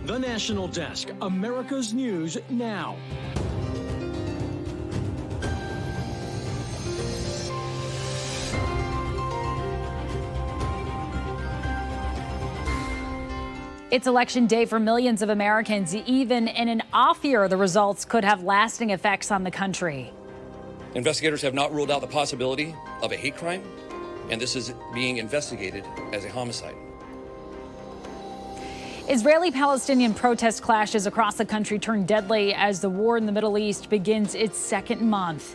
The National Desk, America's News Now. It's election day for millions of Americans. Even in an off year, the results could have lasting effects on the country. Investigators have not ruled out the possibility of a hate crime, and this is being investigated as a homicide. Israeli-Palestinian protest clashes across the country turn deadly as the war in the Middle East begins its second month.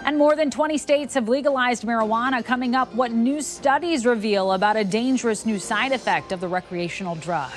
And more than 20 states have legalized marijuana. Coming up, what new studies reveal about a dangerous new side effect of the recreational drug.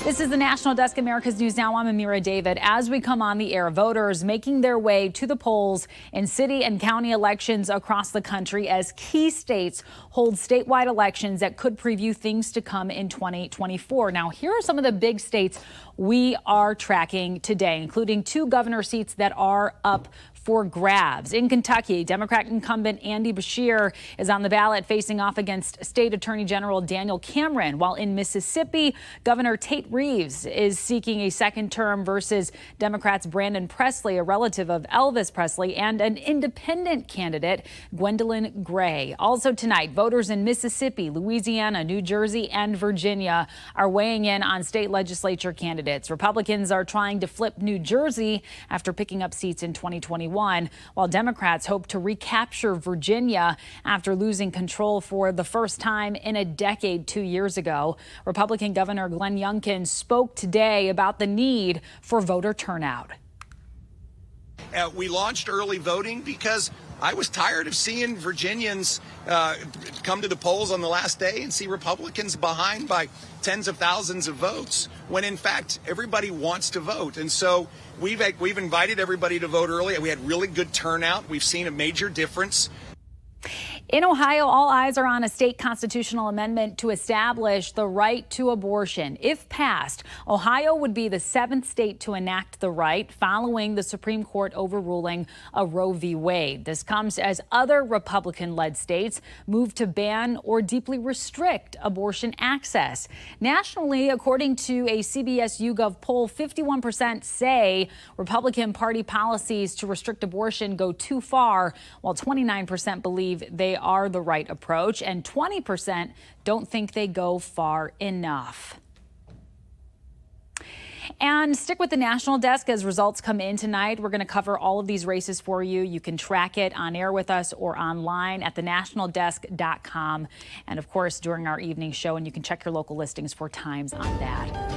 This is the National Desk, America's News Now. I'm Amira David. As we come on the air, voters making their way to the polls in city and county elections across the country as key states hold statewide elections that could preview things to come in 2024. Now, here are some of the big states we are tracking today, including 2 governor seats that are up for grabs. In Kentucky, Democrat incumbent Andy Beshear is on the ballot facing off against State Attorney General Daniel Cameron, while in Mississippi, Governor Tate Reeves is seeking a second term versus Democrats Brandon Presley, a relative of Elvis Presley, and an independent candidate, Gwendolyn Gray. Also tonight, voters in Mississippi, Louisiana, New Jersey, and Virginia are weighing in on state legislature candidates. Republicans are trying to flip New Jersey after picking up seats in 2021. While Democrats hope to recapture Virginia after losing control for the first time in a decade 2 years ago. Republican Governor Glenn Youngkin spoke today about the need for voter turnout. We launched early voting because I was tired of seeing Virginians come to the polls on the last day and see Republicans behind by tens of thousands of votes, when in fact everybody wants to vote. And so we've invited everybody to vote early. We had really good turnout. We've seen a major difference. In Ohio, all eyes are on a state constitutional amendment to establish the right to abortion. If passed, Ohio would be the 7th state to enact the right following the Supreme Court overruling a Roe v. Wade. This comes as other Republican-led states move to ban or deeply restrict abortion access. Nationally, according to a CBS YouGov poll, 51% say Republican Party policies to restrict abortion go too far, while 29% believe they are the right approach, and 20% don't think they go far enough. And stick with the National Desk as results come in tonight. We're going to cover all of these races for you. You can track it on air with us or online at thenationaldesk.com. And of course, during our evening show, and you can check your local listings for times on that.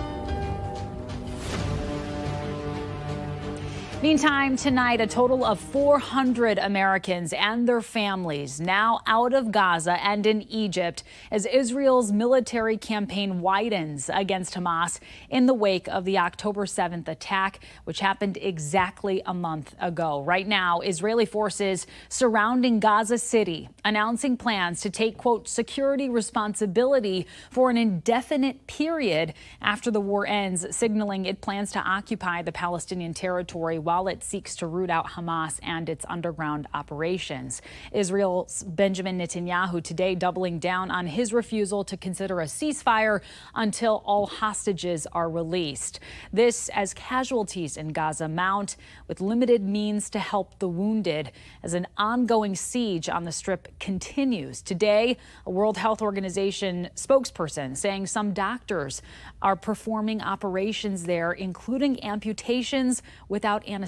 Meantime, tonight, a total of 400 Americans and their families now out of Gaza and in Egypt as Israel's military campaign widens against Hamas in the wake of the October 7th attack, which happened exactly a month ago. Right now, Israeli forces surrounding Gaza City, announcing plans to take, quote, security responsibility for an indefinite period after the war ends, signaling it plans to occupy the Palestinian territory while it seeks to root out Hamas and its underground operations. Israel's Benjamin Netanyahu today doubling down on his refusal to consider a ceasefire until all hostages are released. This as casualties in Gaza mount with limited means to help the wounded as an ongoing siege on the Strip continues. Today, a World Health Organization spokesperson saying some doctors are performing operations there, including amputations without anesthesia.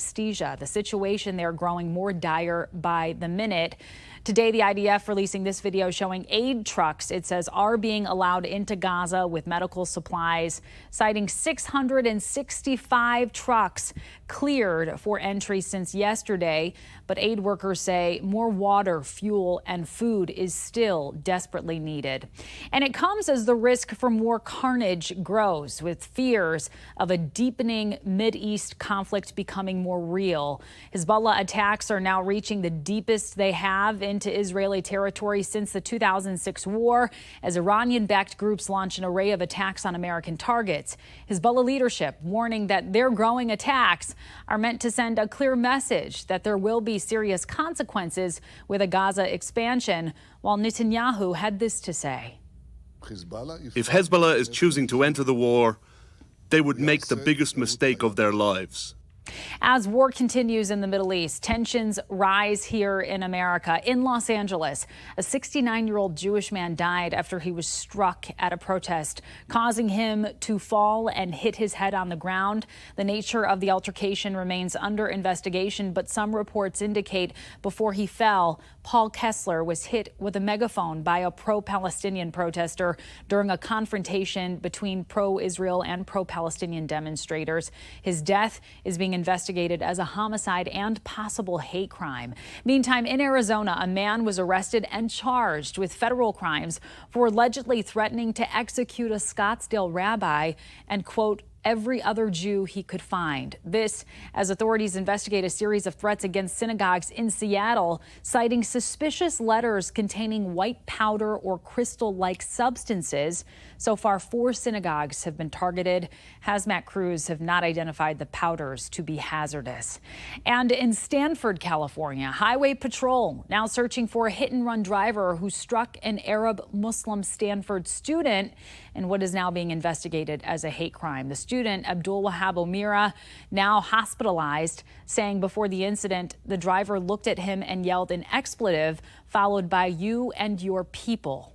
The situation there growing more dire by the minute. Today, the IDF releasing this video showing aid trucks, it says, are being allowed into Gaza with medical supplies, citing 665 trucks cleared for entry since yesterday. But aid workers say more water, fuel, and food is still desperately needed. And it comes as the risk for more carnage grows, with fears of a deepening Mideast conflict becoming more real. Hezbollah attacks are now reaching the deepest they have into Israeli territory since the 2006 war, as Iranian-backed groups launch an array of attacks on American targets. Hezbollah leadership warning that their growing attacks are meant to send a clear message that there will be serious consequences with a Gaza expansion, while Netanyahu had this to say. If Hezbollah is choosing to enter the war, they would make the biggest mistake of their lives. As war continues in the Middle East, tensions rise here in America. In Los Angeles, a 69-year-old Jewish man died after he was struck at a protest, causing him to fall and hit his head on the ground. The nature of the altercation remains under investigation, but some reports indicate before he fell, Paul Kessler was hit with a megaphone by a pro-Palestinian protester during a confrontation between pro-Israel and pro-Palestinian demonstrators. His death is being investigated as a homicide and possible hate crime. Meantime, in Arizona, a man was arrested and charged with federal crimes for allegedly threatening to execute a Scottsdale rabbi and, quote, every other Jew he could find. This as authorities investigate a series of threats against synagogues in Seattle, citing suspicious letters containing white powder or crystal-like substances. So far, 4 synagogues have been targeted. Hazmat crews have not identified the powders to be hazardous. And in Stanford, California, Highway Patrol now searching for a hit-and-run driver who struck an Arab Muslim Stanford student in what is now being investigated as a hate crime. The student, Abdul Wahab Omira, now hospitalized, saying before the incident, the driver looked at him and yelled an expletive, followed by "you and your people."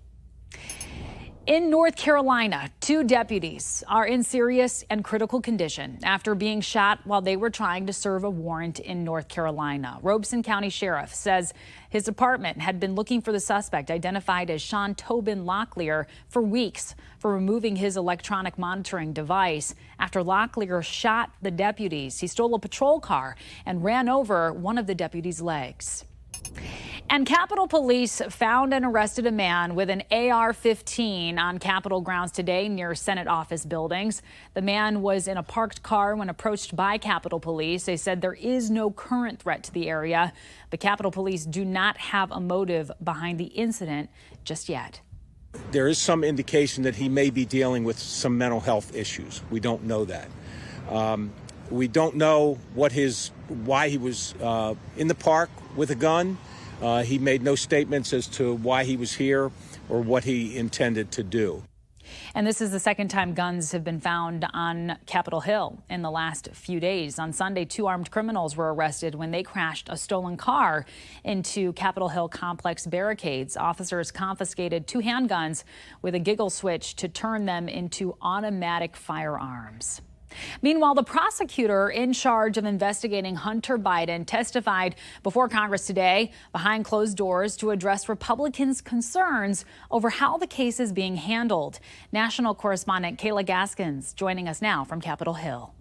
In North Carolina, 2 deputies are in serious and critical condition after being shot while they were trying to serve a warrant in North Carolina. Robeson County Sheriff says his department had been looking for the suspect, identified as Sean Tobin Locklear, for weeks for removing his electronic monitoring device. After Locklear shot the deputies, he stole a patrol car and ran over one of the deputies' legs. And Capitol Police found and arrested a man with an AR-15 on Capitol grounds today near Senate office buildings. The man was in a parked car when approached by Capitol Police. They said there is no current threat to the area. The Capitol Police do not have a motive behind the incident just yet. There is some indication that he may be dealing with some mental health issues. We don't know that. We don't know why he was in the park with a gun. He made no statements as to why he was here or what he intended to do. And this is the second time guns have been found on Capitol Hill in the last few days. On Sunday, 2 armed criminals were arrested when they crashed a stolen car into Capitol Hill complex barricades. Officers confiscated 2 handguns with a giggle switch to turn them into automatic firearms. Meanwhile, the prosecutor in charge of investigating Hunter Biden testified before Congress today behind closed doors to address Republicans' concerns over how the case is being handled. National correspondent Kayla Gaskins joining us now from Capitol Hill.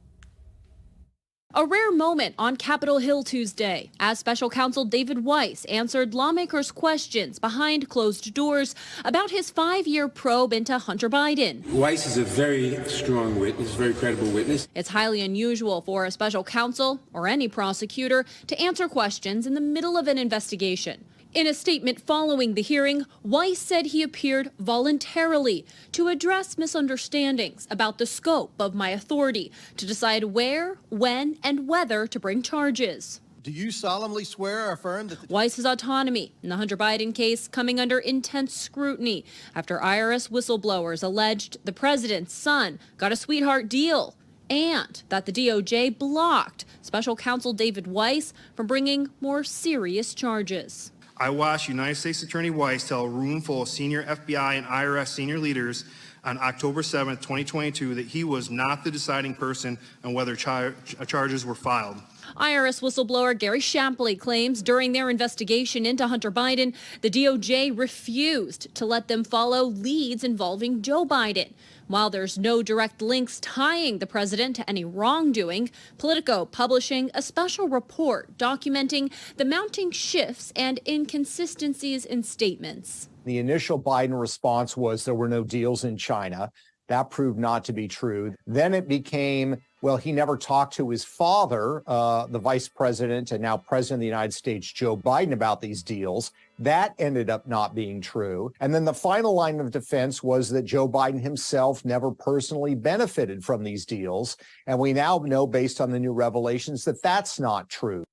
A rare moment on Capitol Hill Tuesday as special counsel David Weiss answered lawmakers' questions behind closed doors about his 5-year probe into Hunter Biden. Weiss is a very strong witness, very credible witness. It's highly unusual for a special counsel or any prosecutor to answer questions in the middle of an investigation. In a statement following the hearing, Weiss said he appeared voluntarily to address misunderstandings about the scope of my authority to decide where, when, and whether to bring charges. Do you solemnly swear or affirm that Weiss's autonomy in the Hunter Biden case coming under intense scrutiny after IRS whistleblowers alleged the president's son got a sweetheart deal and that the DOJ blocked special counsel David Weiss from bringing more serious charges. I watched United States Attorney Weiss tell a room full of senior FBI and IRS senior leaders on October 7th, 2022, that he was not the deciding person on whether charges were filed. IRS whistleblower Gary Shapley claims during their investigation into Hunter Biden, the DOJ refused to let them follow leads involving Joe Biden. While there's no direct links tying the president to any wrongdoing, Politico publishing a special report documenting the mounting shifts and inconsistencies in statements. The initial Biden response was there were no deals in China. That proved not to be true. Then it became, well, he never talked to his father, the vice president and now president of the United States, Joe Biden, about these deals. That ended up not being true. And then the final line of defense was that Joe Biden himself never personally benefited from these deals. And we now know, based on the new revelations, that that's not true.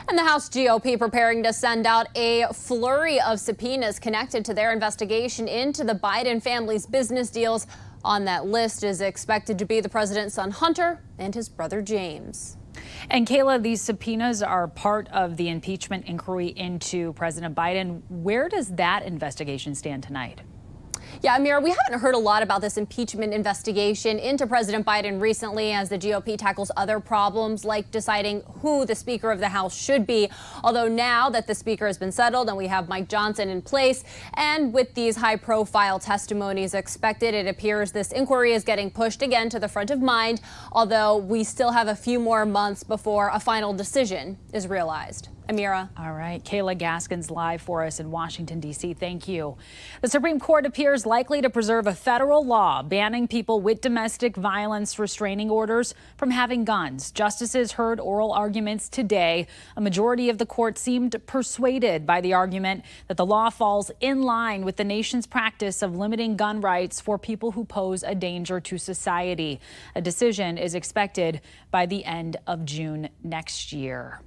And the House GOP preparing to send out a flurry of subpoenas connected to their investigation into the Biden family's business deals. On that list is expected to be the president's son Hunter and his brother James. And Kayla, these subpoenas are part of the impeachment inquiry into President Biden. Where does that investigation stand tonight? Yeah, Amira, we haven't heard a lot about this impeachment investigation into President Biden recently as the GOP tackles other problems like deciding who the Speaker of the House should be. Although now that the Speaker has been settled and we have Mike Johnson in place, and with these high-profile testimonies expected, it appears this inquiry is getting pushed again to the front of mind, although we still have a few more months before a final decision is realized. Amira. All right. Kayla Gaskin's live for us in Washington, D.C. Thank you. The Supreme Court appears likely to preserve a federal law banning people with domestic violence restraining orders from having guns. Justices heard oral arguments today. A majority of the court seemed persuaded by the argument that the law falls in line with the nation's practice of limiting gun rights for people who pose a danger to society. A decision is expected by the end of June next year.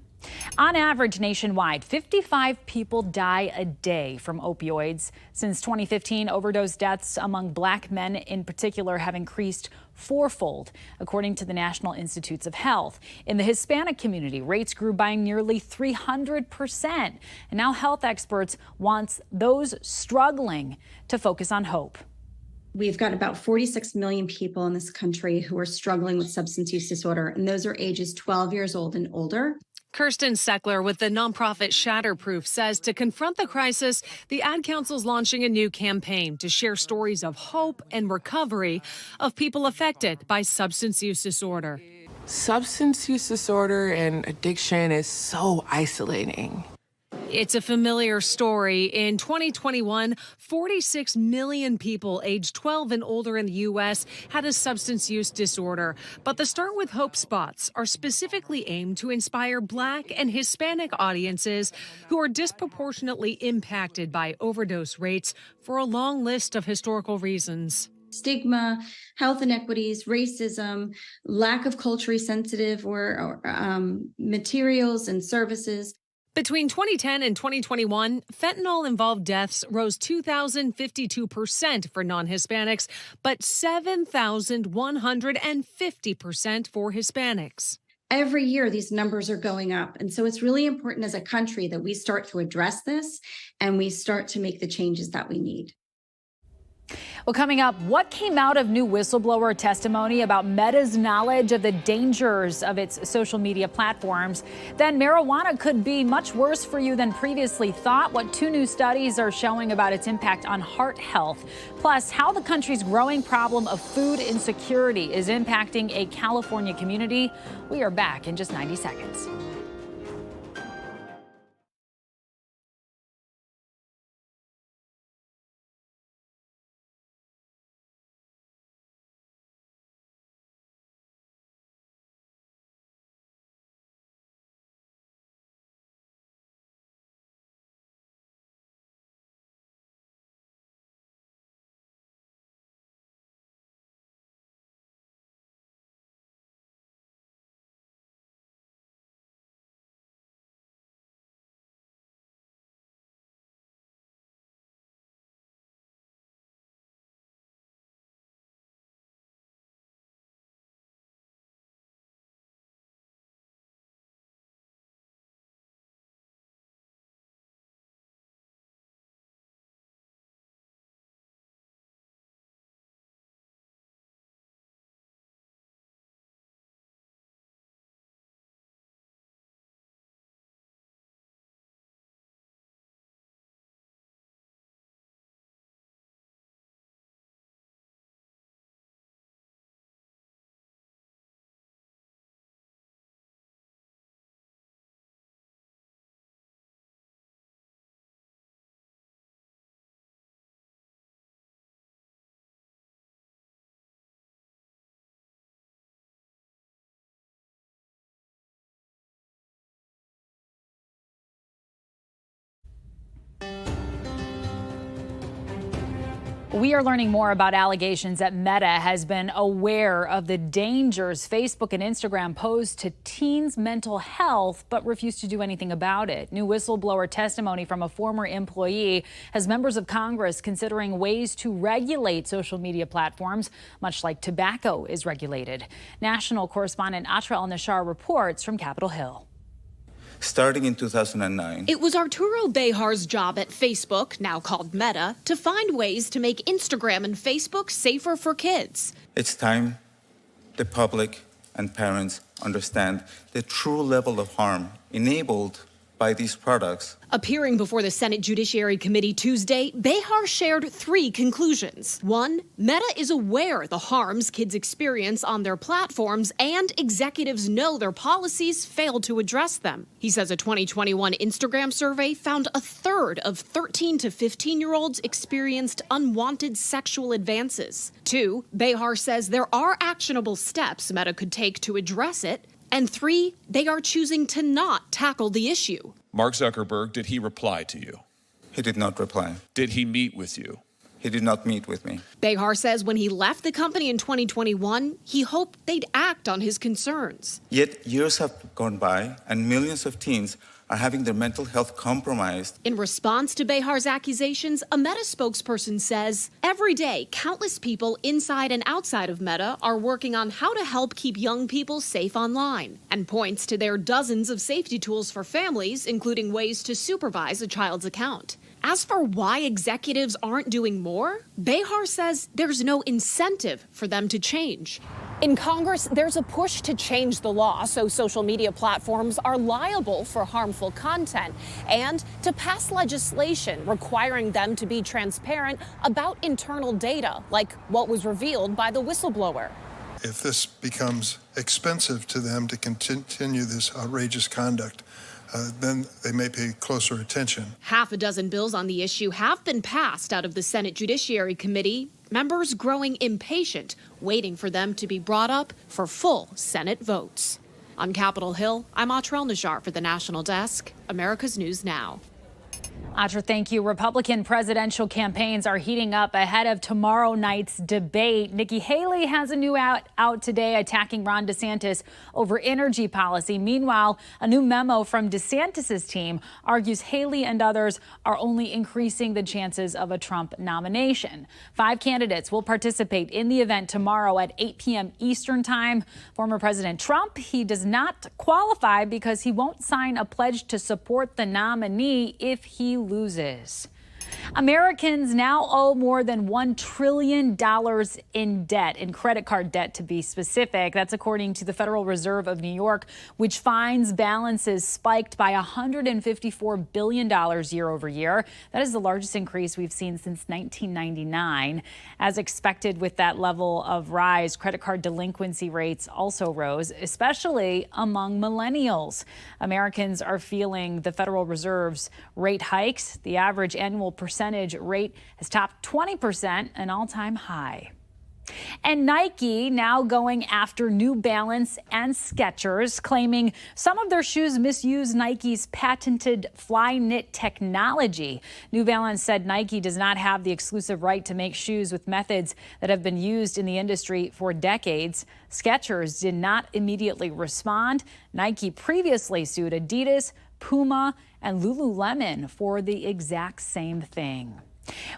On average, nationwide, 55 people die a day from opioids. Since 2015, overdose deaths among black men in particular have increased fourfold, according to the National Institutes of Health. In the Hispanic community, rates grew by nearly 300%. And now health experts want those struggling to focus on hope. We've got about 46 million people in this country who are struggling with substance use disorder, and those are ages 12 years old and older. Kirsten Seckler with the nonprofit Shatterproof says to confront the crisis, the Ad Council's launching a new campaign to share stories of hope and recovery of people affected by substance use disorder. Substance use disorder and addiction is so isolating. It's a familiar story. In 2021, 46 million people aged 12 and older in the U.S. had a substance use disorder. But the Start with Hope spots are specifically aimed to inspire Black and Hispanic audiences who are disproportionately impacted by overdose rates for a long list of historical reasons. Stigma, health inequities, racism, lack of culturally sensitive or materials and services. Between 2010 and 2021, fentanyl-involved deaths rose 2,052% for non-Hispanics, but 7,150% for Hispanics. Every year, these numbers are going up. And so it's really important as a country that we start to address this and we start to make the changes that we need. Well, coming up, what came out of new whistleblower testimony about Meta's knowledge of the dangers of its social media platforms? Then marijuana could be much worse for you than previously thought. What two new studies are showing about its impact on heart health. Plus, how the country's growing problem of food insecurity is impacting a California community. We are back in just 90 seconds. We are learning more about allegations that Meta has been aware of the dangers Facebook and Instagram pose to teens' mental health, but refuse to do anything about it. New whistleblower testimony from a former employee has members of Congress considering ways to regulate social media platforms, much like tobacco is regulated. National correspondent Atra El-Nashar reports from Capitol Hill. Starting in 2009. It was Arturo Bejar's job at Facebook, now called Meta, to find ways to make Instagram and Facebook safer for kids. It's time the public and parents understand the true level of harm enabled by these products. Appearing before the Senate Judiciary Committee Tuesday, Bejar shared 3 conclusions. 1, Meta is aware the harms kids experience on their platforms, and executives know their policies fail to address them. He says a 2021 Instagram survey found a third of 13 to 15-year-olds experienced unwanted sexual advances. 2, Bejar says there are actionable steps Meta could take to address it. And 3, they are choosing to not tackle the issue. Mark Zuckerberg, did he reply to you? He did not reply. Did he meet with you? He did not meet with me. Bejar says when he left the company in 2021, he hoped they'd act on his concerns. Yet years have gone by and millions of teens are having their mental health compromised. In response to Bejar's accusations, a Meta spokesperson says, every day, countless people inside and outside of Meta are working on how to help keep young people safe online, and points to their dozens of safety tools for families, including ways to supervise a child's account. As for why executives aren't doing more, Bejar says there's no incentive for them to change. In Congress, there's a push to change the law so social media platforms are liable for harmful content, and to pass legislation requiring them to be transparent about internal data, like what was revealed by the whistleblower. If this becomes expensive to them to continue this outrageous conduct, then they may pay closer attention. Half a dozen bills on the issue have been passed out of the Senate Judiciary Committee, members growing impatient, waiting for them to be brought up for full Senate votes. On Capitol Hill, I'm Atra El-Nashar for the National Desk, America's News Now. Atra, thank you. Republican presidential campaigns are heating up ahead of tomorrow night's debate. Nikki Haley has a new out today attacking Ron DeSantis over energy policy. Meanwhile, a new memo from DeSantis's team argues Haley and others are only increasing the chances of a Trump nomination. 5 candidates will participate in the event tomorrow at 8 p.m. Eastern time. Former President Trump, he does not qualify because he won't sign a pledge to support the nominee if he loses. Americans now owe more than $1 trillion in debt, in credit card debt to be specific. That's according to the Federal Reserve of New York, which finds balances spiked by $154 billion year over year. That is the largest increase we've seen since 1999. As expected with that level of rise, credit card delinquency rates also rose, especially among millennials. Americans are feeling the Federal Reserve's rate hikes. The average annual percentage rate has topped 20%, an all-time high. And Nike now going after New Balance and Skechers, claiming some of their shoes misuse Nike's patented Flyknit technology. New Balance said Nike does not have the exclusive right to make shoes with methods that have been used in the industry for decades. Skechers did not immediately respond. Nike previously sued Adidas, Puma, and Lululemon for the exact same thing.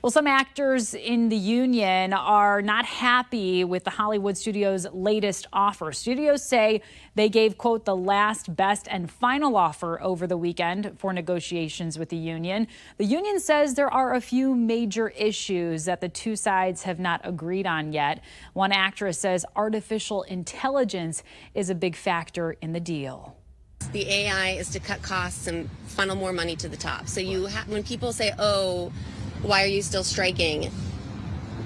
Well, some actors in the union are not happy with the Hollywood studios' latest offer. Studios say they gave, quote, the last, best, and final offer over the weekend for negotiations with the union. The union says there are a few major issues that the two sides have not agreed on yet. One actress says artificial intelligence is a big factor in the deal. The AI is to cut costs and funnel more money to the top. So when people say, oh, why are you still striking?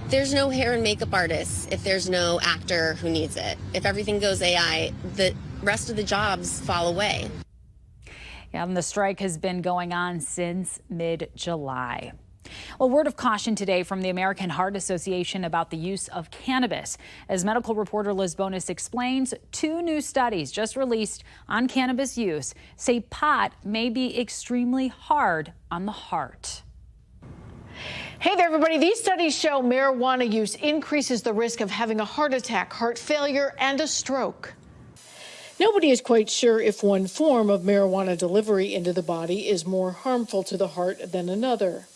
There's no hair and makeup artists if there's no actor who needs it. If everything goes AI, the rest of the jobs fall away. Yeah, and the strike has been going on since mid-July. A word of caution today from the American Heart Association about the use of cannabis. As medical reporter Liz Bonis explains, 2 new studies just released on cannabis use say pot may be extremely hard on the heart. Hey there, everybody. These studies show marijuana use increases the risk of having a heart attack, heart failure, and a stroke. Nobody is quite sure if one form of marijuana delivery into the body is more harmful to the heart than another.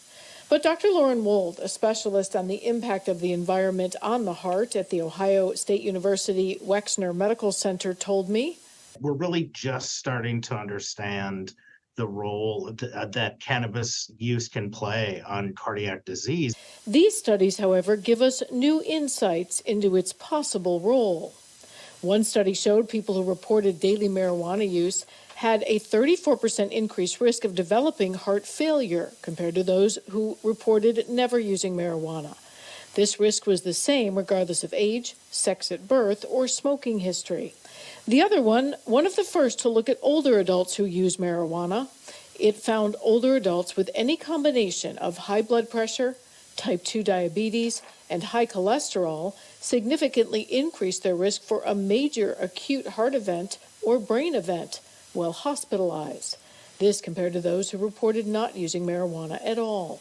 But Dr. Lauren Wold, a specialist on the impact of the environment on the heart at the Ohio State University Wexner Medical Center, told me, we're really just starting to understand the role that cannabis use can play on cardiac disease. These studies, however, give us new insights into its possible role. One study showed people who reported daily marijuana use had a 34% increased risk of developing heart failure compared to those who reported never using marijuana. This risk was the same regardless of age, sex at birth, or smoking history. The other one of the first to look at older adults who use marijuana. It found older adults with any combination of high blood pressure, type 2 diabetes, and high cholesterol significantly increased their risk for a major acute heart event or brain event while hospitalized. This compared to those who reported not using marijuana at all.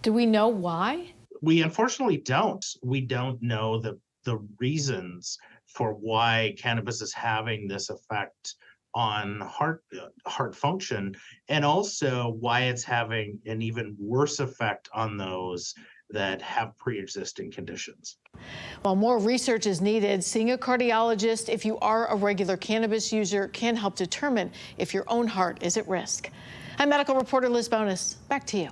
Do we know why? We unfortunately don't. We don't know the reasons for why cannabis is having this effect on heart function, and also why it's having an even worse effect on those that have pre-existing conditions. While more research is needed, seeing a cardiologist if you are a regular cannabis user can help determine if your own heart is at risk. I'm medical reporter Liz Bonus. Back to you.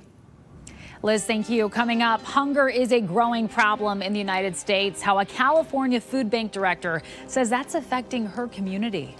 Liz, thank you. Coming up, hunger is a growing problem in the United States. How a California food bank director says that's affecting her community.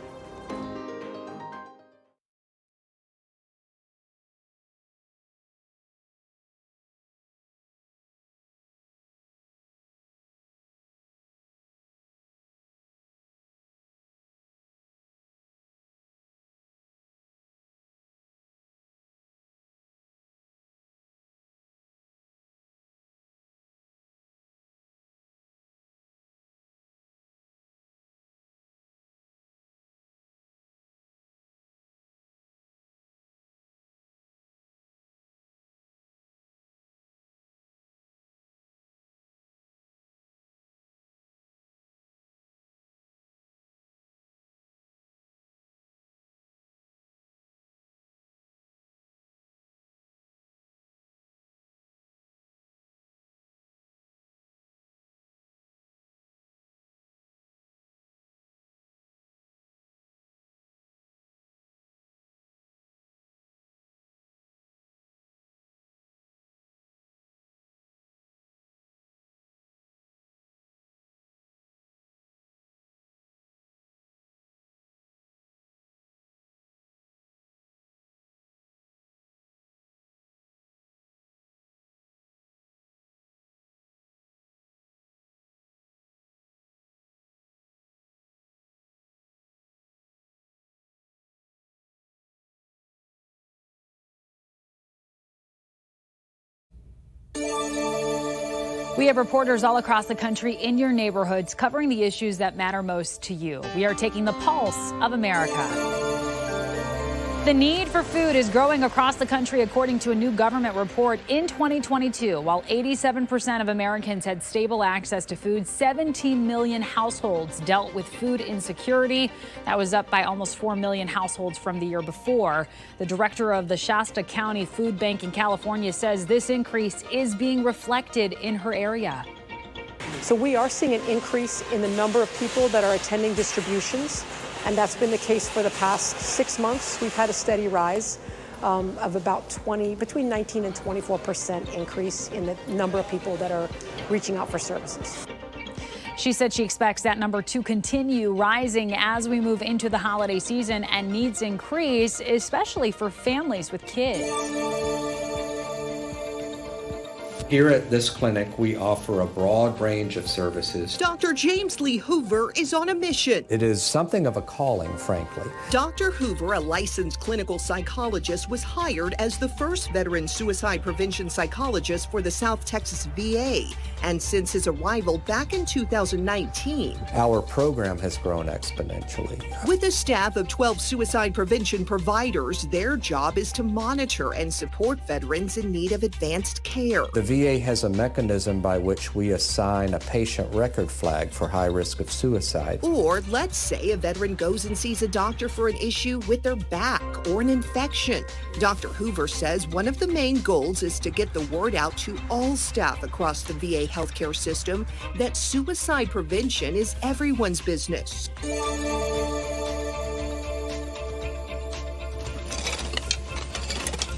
We have reporters all across the country in your neighborhoods covering the issues that matter most to you. We are taking the pulse of America. The need for food is growing across the country, according to a new government report. In 2022, while 87% of Americans had stable access to food, 17 million households dealt with food insecurity. That was up by almost 4 million households from the year before. The director of the Shasta County Food Bank in California says this increase is being reflected in her area. So we are seeing an increase in the number of people that are attending distributions. And that's been the case for the past 6 months. We've had a steady rise of about between 19 and 24% increase in the number of people that are reaching out for services. She said she expects that number to continue rising as we move into the holiday season and needs increase, especially for families with kids. Here at this clinic, we offer a broad range of services. Dr. James Lee Hoover is on a mission. It is something of a calling, frankly. Dr. Hoover, a licensed clinical psychologist, was hired as the first veteran suicide prevention psychologist for the South Texas VA. And since his arrival back in 2019, our program has grown exponentially. With a staff of 12 suicide prevention providers, their job is to monitor and support veterans in need of advanced care. The VA has a mechanism by which we assign a patient record flag for high risk of suicide. Or let's say a veteran goes and sees a doctor for an issue with their back or an infection. Dr. Hoover says one of the main goals is to get the word out to all staff across the VA healthcare system that suicide prevention is everyone's business.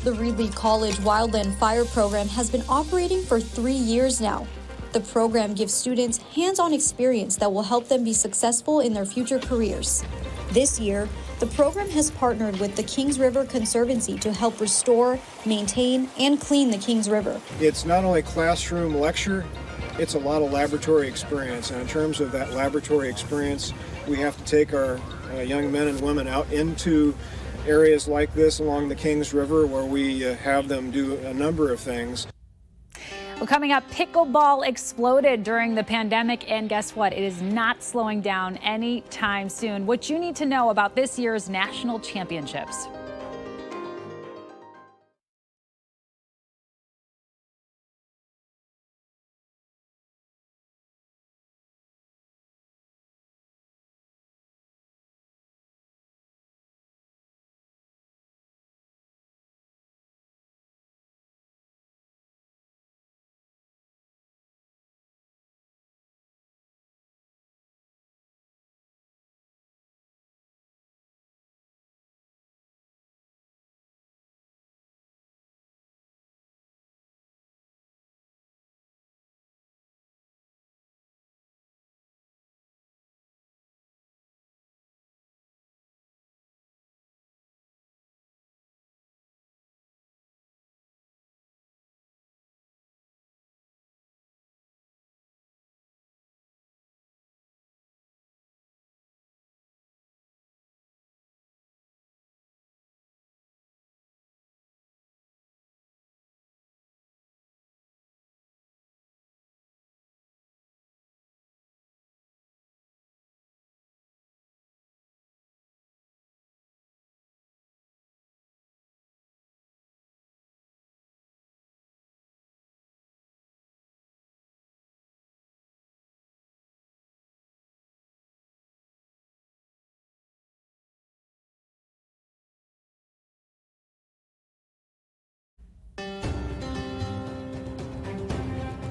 The Reedley College Wildland Fire Program has been operating for 3 years now. The program gives students hands-on experience that will help them be successful in their future careers. This year, the program has partnered with the Kings River Conservancy to help restore, maintain, and clean the Kings River. It's not only classroom lecture, it's a lot of laboratory experience. And in terms of that laboratory experience, we have to take our young men and women out into areas like this along the Kings River where we have them do a number of things. Well, coming up, pickleball exploded during the pandemic, and guess what? It is not slowing down anytime soon. What you need to know about this year's national championships.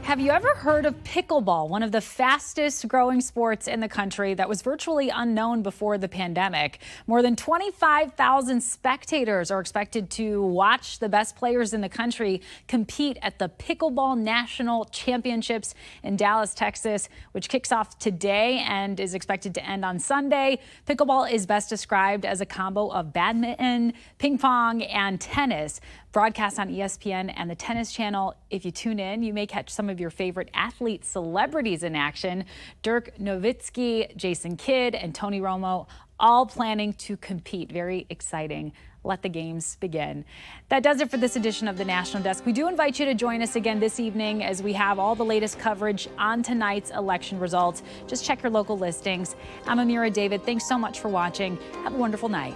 Have you ever heard of pickleball, one of the fastest growing sports in the country that was virtually unknown before the pandemic? More than 25,000 spectators are expected to watch the best players in the country compete at the Pickleball National Championships in Dallas, Texas, which kicks off today and is expected to end on Sunday. Pickleball is best described as a combo of badminton, ping pong, and tennis. Broadcast on ESPN and the Tennis Channel. If you tune in, you may catch some of your favorite athlete celebrities in action. Dirk Nowitzki, Jason Kidd, and Tony Romo all planning to compete. Very exciting. Let the games begin. That does it for this edition of the National Desk. We do invite you to join us again this evening as we have all the latest coverage on tonight's election results. Just check your local listings. I'm Amira David. Thanks so much for watching. Have a wonderful night.